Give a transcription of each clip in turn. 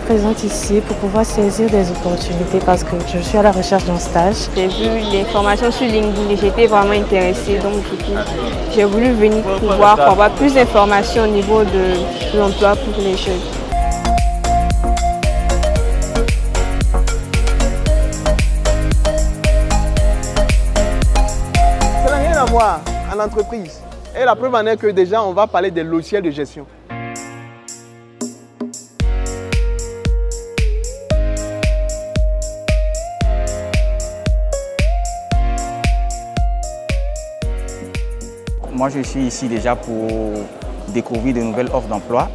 présente ici pour pouvoir saisir des opportunités parce que je suis à la recherche d'un stage. J'ai vu les formations sur LinkedIn et j'étais vraiment intéressée. Donc du coup, j'ai voulu venir pour avoir plus d'informations au niveau de l'emploi pour les jeunes. Ça n'a rien à voir en entreprise. Et la preuve en est que déjà, on va parler des logiciels de gestion. Moi, je suis ici déjà pour découvrir de nouvelles offres d'emploi.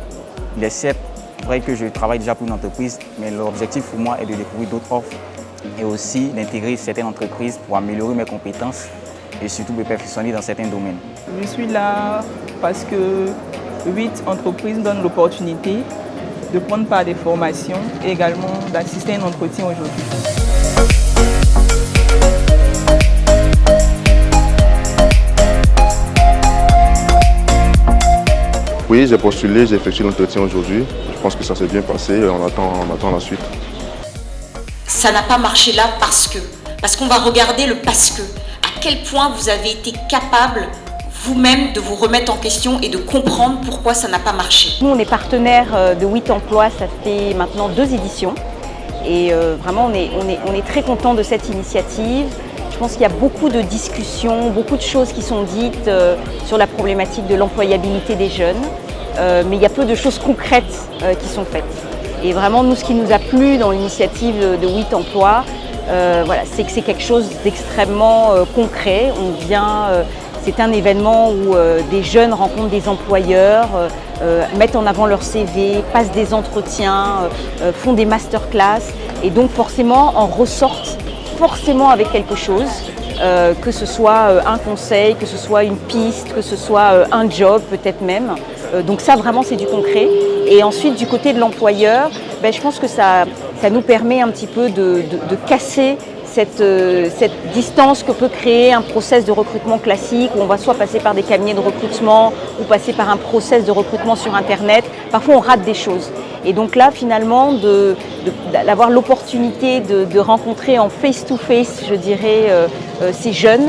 Il est certes vrai que je travaille déjà pour une entreprise, mais l'objectif pour moi est de découvrir d'autres offres et aussi d'intégrer certaines entreprises pour améliorer mes compétences et surtout me perfectionner dans certains domaines. Je suis là parce que 8 entreprises donnent l'opportunité de prendre part des formations et également d'assister à un entretien aujourd'hui. Oui, j'ai postulé, j'ai effectué l'entretien aujourd'hui. Je pense que ça s'est bien passé et on attend la suite. Ça n'a pas marché là parce qu'on va regarder le parce que. À quel point vous avez été capable vous-même de vous remettre en question et de comprendre pourquoi ça n'a pas marché. Nous, on est partenaire de 8 emplois, ça fait maintenant 2 éditions. Et vraiment, on est très contents de cette initiative. Je pense qu'il y a beaucoup de discussions, beaucoup de choses qui sont dites sur la problématique de l'employabilité des jeunes. Mais il y a peu de choses concrètes qui sont faites. Et vraiment, nous, ce qui nous a plu dans l'initiative de 8 emplois, voilà, c'est que c'est quelque chose d'extrêmement concret. C'est un événement où des jeunes rencontrent des employeurs, mettent en avant leur CV, passent des entretiens, font des masterclass et donc forcément en ressortent forcément avec quelque chose, que ce soit un conseil, que ce soit une piste, que ce soit un job peut-être même. Donc ça vraiment c'est du concret. Et ensuite du côté de l'employeur, je pense que ça nous permet un petit peu de casser cette distance que peut créer un process de recrutement classique où on va soit passer par des cabinets de recrutement ou passer par un process de recrutement sur Internet. Parfois on rate des choses. Et donc là finalement d'avoir l'opportunité de rencontrer en face-to-face, je dirais, ces jeunes,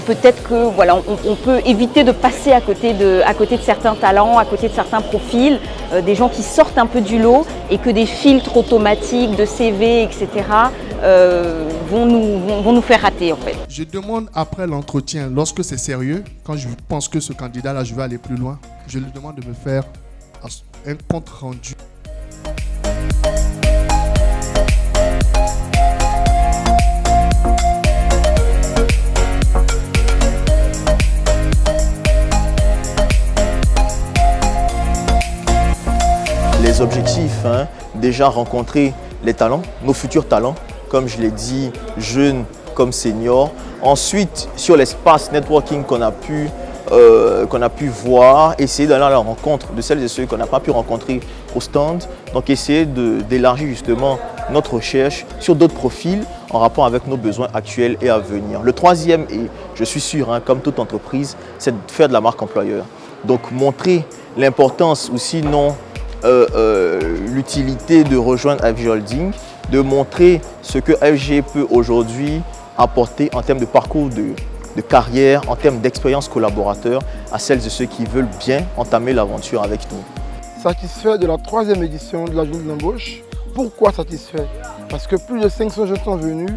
peut-être que voilà, on peut éviter de passer à côté de certains talents, à côté de certains profils, des gens qui sortent un peu du lot et que des filtres automatiques de CV, etc. Vont nous faire rater en fait. Je demande après l'entretien, lorsque c'est sérieux, quand je pense que ce candidat-là, je vais aller plus loin, je lui demande de me faire un compte rendu. Les objectifs, déjà rencontrer les talents, nos futurs talents, comme je l'ai dit, jeunes comme seniors. Ensuite, sur l'espace networking qu'on a pu voir, essayer d'aller à la rencontre de celles et ceux qu'on n'a pas pu rencontrer au stand. Donc essayer d'élargir justement notre recherche sur d'autres profils en rapport avec nos besoins actuels et à venir. Le troisième, et je suis sûr, comme toute entreprise, c'est de faire de la marque employeur. Donc montrer l'importance ou sinon l'utilité de rejoindre FG Holding, de montrer ce que FG peut aujourd'hui apporter en termes de parcours de carrière, en termes d'expérience collaborateur à celles et ceux qui veulent bien entamer l'aventure avec nous. Satisfait de la 3e édition de la journée de l'embauche. Pourquoi satisfait? Parce que plus de 500 jeunes sont venus,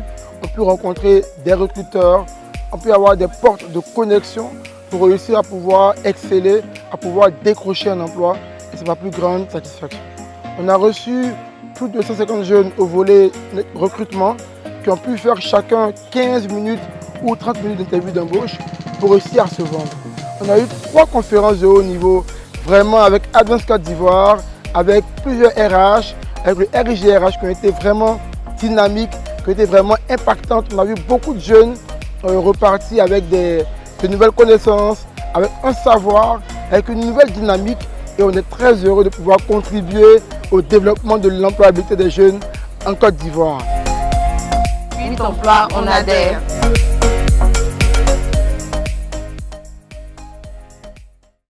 on peut rencontrer des recruteurs, on peut avoir des portes de connexion pour réussir à pouvoir exceller, à pouvoir décrocher un emploi. Et c'est ma plus grande satisfaction. On a reçu plus de 150 jeunes au volet recrutement qui ont pu faire chacun 15 minutes ou 30 minutes d'interview d'embauche pour réussir à se vendre. On a eu 3 conférences de haut niveau, vraiment avec Advance Côte d'Ivoire, avec plusieurs RH, avec le RIGRH qui ont été vraiment dynamiques, qui ont été vraiment impactantes. On a vu beaucoup de jeunes repartis avec de nouvelles connaissances, avec un savoir, avec une nouvelle dynamique. Et on est très heureux de pouvoir contribuer au développement de l'employabilité des jeunes en Côte d'Ivoire. 8 emplois, on adhère.